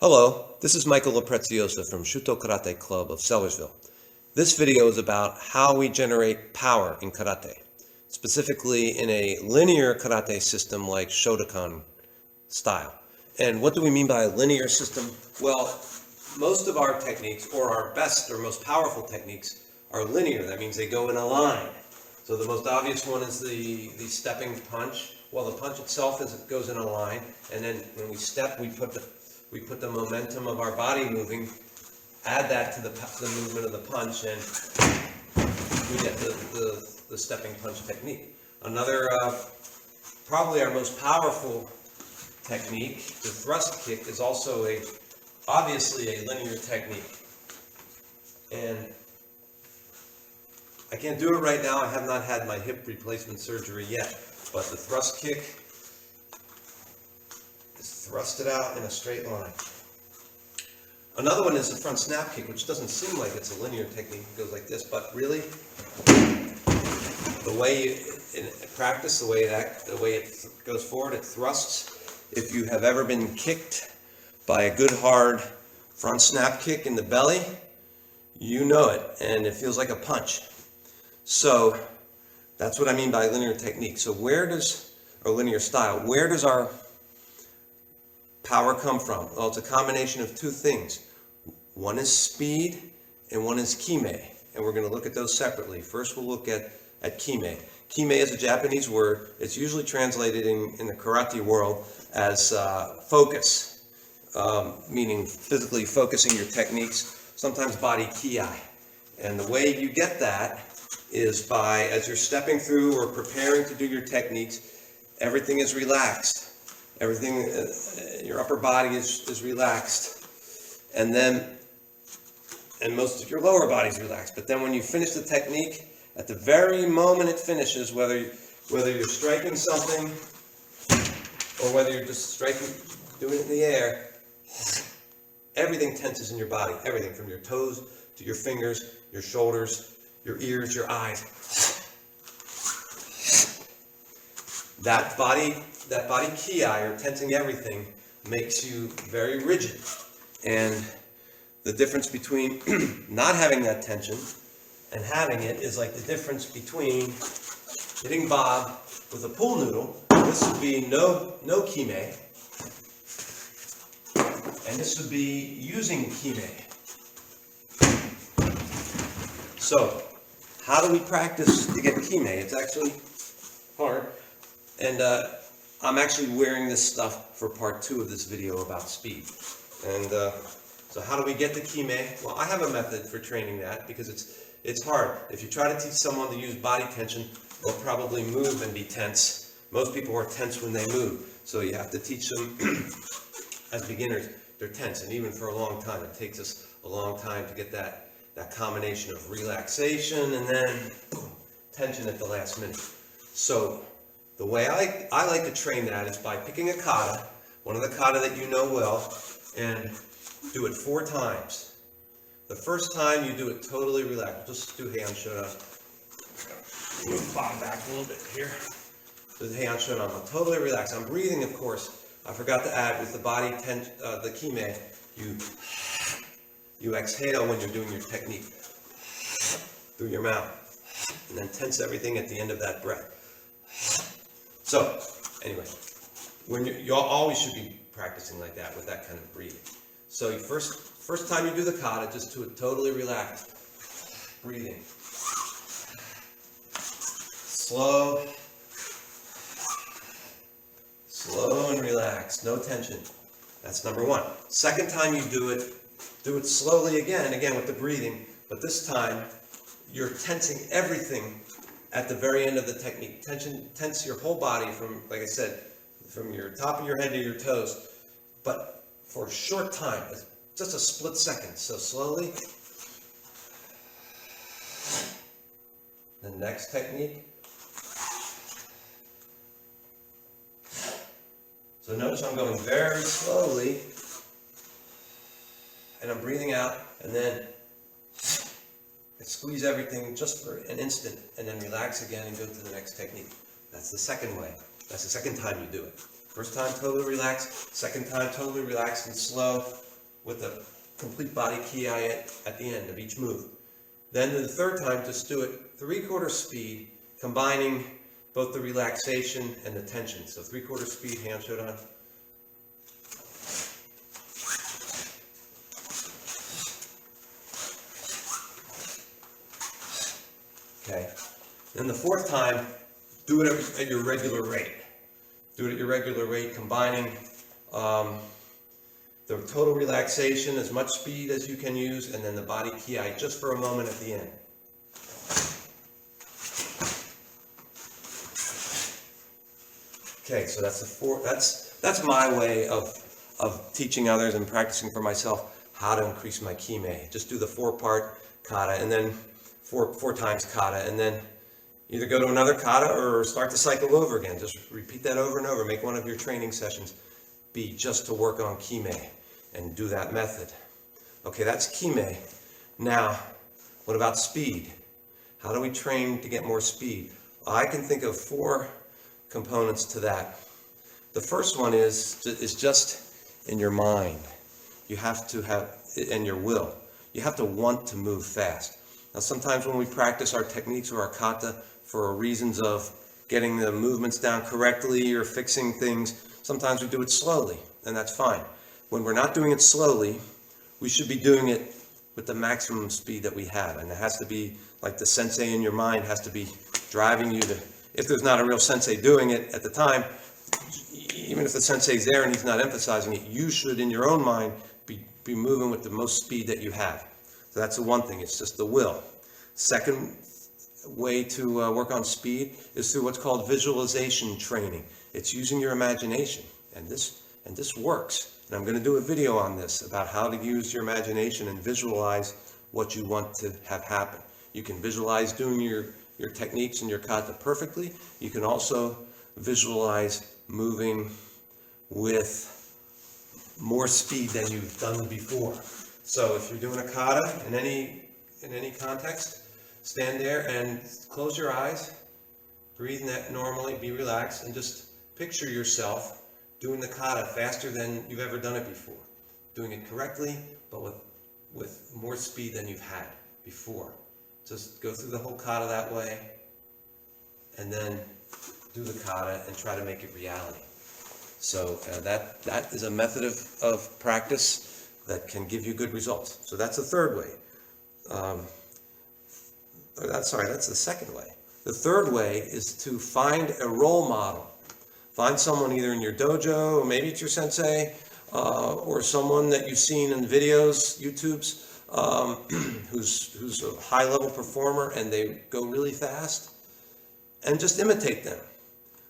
Hello, this is Michael LaPreziosa from Shuto Karate Club of Sellersville. This video is about how we generate power in karate, specifically in a linear karate system like Shotokan style. And what do we mean by a linear system? Well, most of our techniques, or our best or most powerful techniques, are linear. That means they go in a line. So the most obvious one is the stepping punch. Well, the punch itself goes in a line, and then when we step, we put the momentum of our body moving, add that to the movement of the punch, and we get the stepping punch technique. Another, probably our most powerful technique, the thrust kick, is also obviously a linear technique. And I can't do it right now. I have not had my hip replacement surgery yet, but the thrust kick is thrusted out in a straight line. Another one is the front snap kick, which doesn't seem like it's a linear technique. It goes like this, but really, the way in practice, the way it goes forward, it thrusts. If you have ever been kicked by a good hard front snap kick in the belly, you know it, and it feels like a punch. So that's what I mean by linear technique. So or linear style, where does our power come from? Well, it's a combination of two things. One is speed and one is kime. And we're going to look at those separately. First, we'll look at kime. Kime is a Japanese word. It's usually translated in the karate world as focus, meaning physically focusing your techniques, sometimes body ki. And the way you get that is by, as you're stepping through or preparing to do your techniques, everything is relaxed. Everything, your upper body is relaxed, and most of your lower body is relaxed. But then when you finish the technique, at the very moment it finishes, whether you're striking something or whether you're just doing it in the air, everything tenses in your body. Everything from your toes to your fingers, your shoulders, your ears, your eyes. That body ki, or tensing everything, makes you very rigid. And the difference between not having that tension and having it is like the difference between hitting Bob with a pool noodle. This would be no kime, and this would be using kime. So, how do we practice to get kime? It's actually hard. And I'm actually wearing this stuff for part 2 of this video about speed. And so how do we get the kime? Well, I have a method for training that because it's hard. If you try to teach someone to use body tension, they'll probably move and be tense. Most people are tense when they move. So you have to teach them, as beginners, they're tense. And even for a long time, it takes us a long time to get that combination of relaxation and then boom, tension at the last minute. So the way I like to train that is by picking a kata, one of the kata that you know well, and do it 4 times. The first time you do it totally relaxed. Just do Heian Shodan. Move Bob back a little bit here. Do the Heian Shodan. I'm totally relaxed. I'm breathing, of course. I forgot to add with the body the kime. You exhale when you're doing your technique through your mouth, and then tense everything at the end of that breath. So, anyway, you always should be practicing like that with that kind of breathing. So first time you do the kata, just do it totally relaxed. Breathing. Slow and relaxed, no tension. That's number 1. Second time you do it slowly again with the breathing, but this time you're tensing everything at the very end of the technique. Tense your whole body from, like I said, from your top of your head to your toes, but for a short time, just a split second. So slowly. The next technique. So notice I'm going very slowly, and I'm breathing out, and then squeeze everything just for an instant, and then relax again and go to the next technique. That's the second way. That's the second time you do it. First time totally relaxed, second time totally relaxed and slow, with a complete body kime at the end of each move. Then the third time, just do it 3/4 speed, combining both the relaxation and the tension. So 3/4 speed, hand Shotokan. Okay. Then the fourth time, do it at your regular rate. Do it at your regular rate, combining the total relaxation, as much speed as you can use, and then the body kime just for a moment at the end. Okay, so that's the four. That's my way of teaching others and practicing for myself how to increase my kime. Just do the 4-part kata, and then four times kata, and then either go to another kata or start the cycle over again. Just repeat that over and over. Make one of your training sessions be just to work on kime and do that method. Okay, that's kime. Now, what about speed? How do we train to get more speed? I can think of 4 components to that. The first one is just in your mind. You have to have, and your will. You have to want to move fast. Now, sometimes when we practice our techniques or our kata for reasons of getting the movements down correctly or fixing things, sometimes we do it slowly, and that's fine. When we're not doing it slowly, we should be doing it with the maximum speed that we have, and it has to be like the sensei in your mind has to be driving you to, if there's not a real sensei doing it at the time, even if the sensei's there and he's not emphasizing it, you should in your own mind be moving with the most speed that you have. So that's the one thing, it's just the will. Second way to work on speed is through what's called visualization training. It's using your imagination, and this works. And I'm going to do a video on this about how to use your imagination and visualize what you want to have happen. You can visualize doing your techniques and your kata perfectly. You can also visualize moving with more speed than you've done before. So if you're doing a kata in any context, stand there and close your eyes, breathe normally, be relaxed, and just picture yourself doing the kata faster than you've ever done it before. Doing it correctly, but with more speed than you've had before. Just go through the whole kata that way, and then do the kata and try to make it reality. So that is a method of practice that can give you good results. So that's the third way. That's the second way. The third way is to find a role model. Find someone either in your dojo, or maybe it's your sensei, or someone that you've seen in videos, YouTube's, who's a high-level performer and they go really fast, and just imitate them.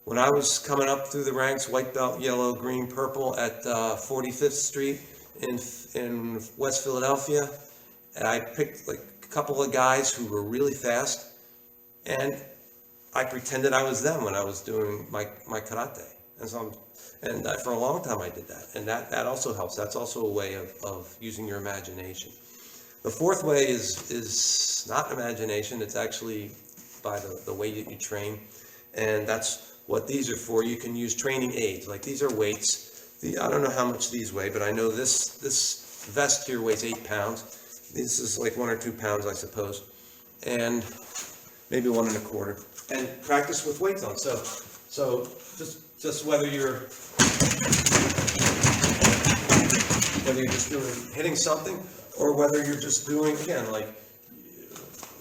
When I was coming up through the ranks, white belt, yellow, green, purple at 45th Street in West Philadelphia, and I picked like a couple of guys who were really fast, and I pretended I was them when I was doing my karate. And for a long time I did that, and that also helps. That's also a way of using your imagination. The fourth way is not imagination, it's actually by the way that you train, and that's what these are for. You can use training aids, like these are weights. I don't know how much these weigh, but I know this vest here weighs 8 pounds. This is like 1 or 2 pounds, I suppose, and maybe 1 1/4. And practice with weights on. So just whether you're just hitting something, or whether you're just doing, again, like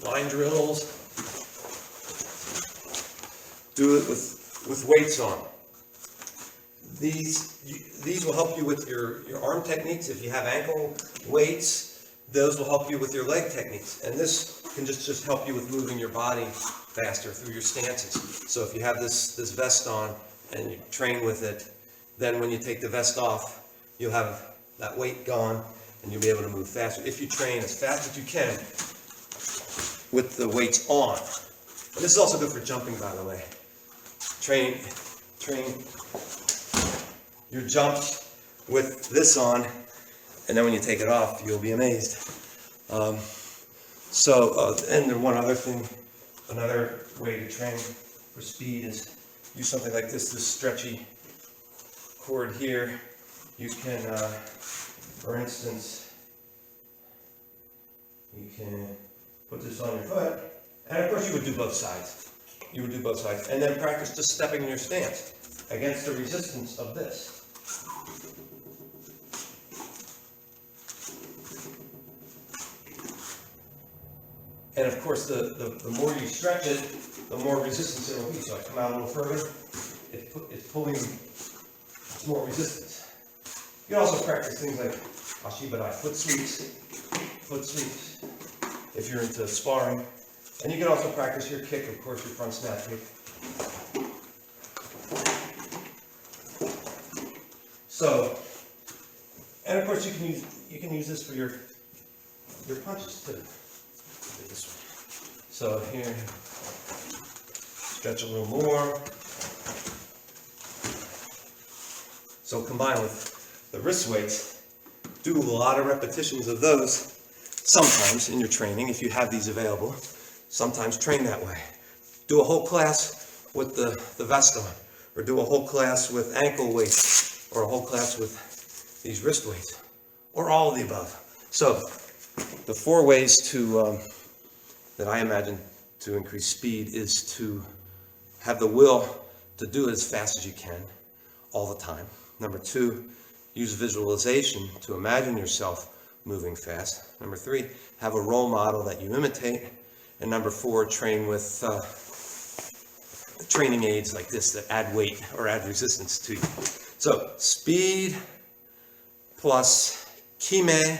line drills, do it with weights on. These will help you with your arm techniques. If you have ankle weights, those will help you with your leg techniques. And this can just help you with moving your body faster through your stances. So if you have this vest on and you train with it, then when you take the vest off, you'll have that weight gone and you'll be able to move faster. If you train as fast as you can with the weights on. And this is also good for jumping, by the way. Train your jumps with this on, and then when you take it off, you'll be amazed. And then one other thing, another way to train for speed is use something like this stretchy cord here. You can For instance, you can put this on your foot, and of course you would do both sides. You would do both sides, and then practice just stepping in your stance against the resistance of this. And of course, the more you stretch it, the more resistance it will be. So I come out a little further, it's pulling, it's more resistance. You can also practice things like ashibadai, foot sweeps, if you're into sparring. And you can also practice your kick, of course, your front snap kick. So, and of course you can use this for your punches too. This way. So here, stretch a little more. So combined with the wrist weights, do a lot of repetitions of those. Sometimes in your training, if you have these available, sometimes train that way. Do a whole class with the vest on, or do a whole class with ankle weights, or a whole class with these wrist weights, or all of the above. So the 4 ways to that I imagine to increase speed is to have the will to do it as fast as you can all the time. Number 2, use visualization to imagine yourself moving fast. Number 3, have a role model that you imitate. And number 4, train with training aids like this that add weight or add resistance to you. So speed plus kime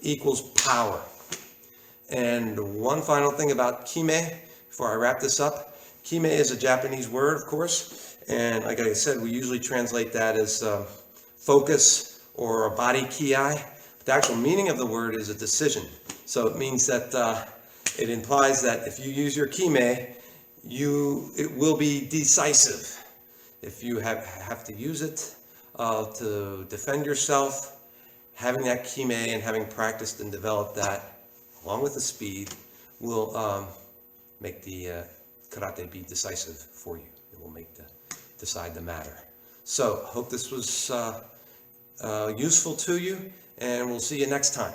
equals power. And one final thing about kime, before I wrap this up, kime is a Japanese word, of course, and like I said, we usually translate that as focus or a body ki. The actual meaning of the word is a decision. So it means that it implies that if you use your kime, it will be decisive. If you have to use it to defend yourself, having that kime and having practiced and developed that, along with the speed, will make the karate be decisive for you. It will decide the matter. So, hope this was useful to you, and we'll see you next time.